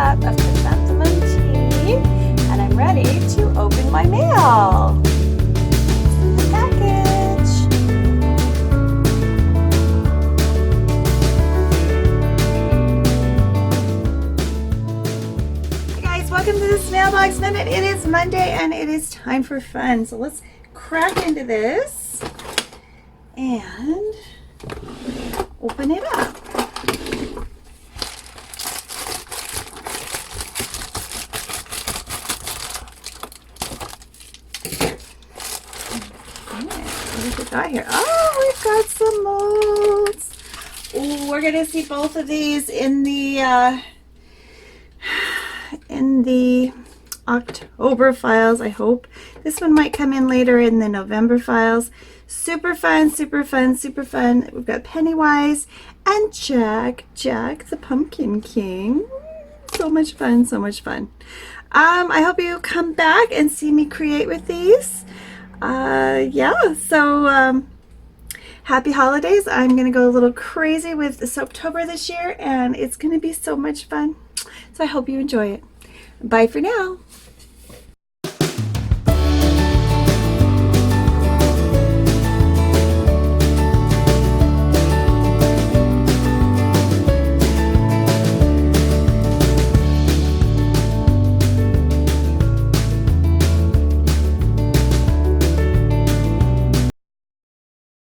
cup of chrysanthemum tea, and I'm ready to open my mail. The package. Hey guys, welcome to this Mailbox Minute. It is Monday and it is time for fun. So let's crack into this and open it up. What have we got here? Oh, we've got some molds. Ooh, we're gonna see both of these in the October files, I hope. This one might come in later in the November files. Super fun, super fun, super fun. We've got Pennywise and Jack the Pumpkin King. So much fun, so much fun. I hope you come back and see me create with these. Happy holidays. I'm gonna go a little crazy with Soaptober this year, and it's gonna be so much fun. So I hope you enjoy it. Bye for now.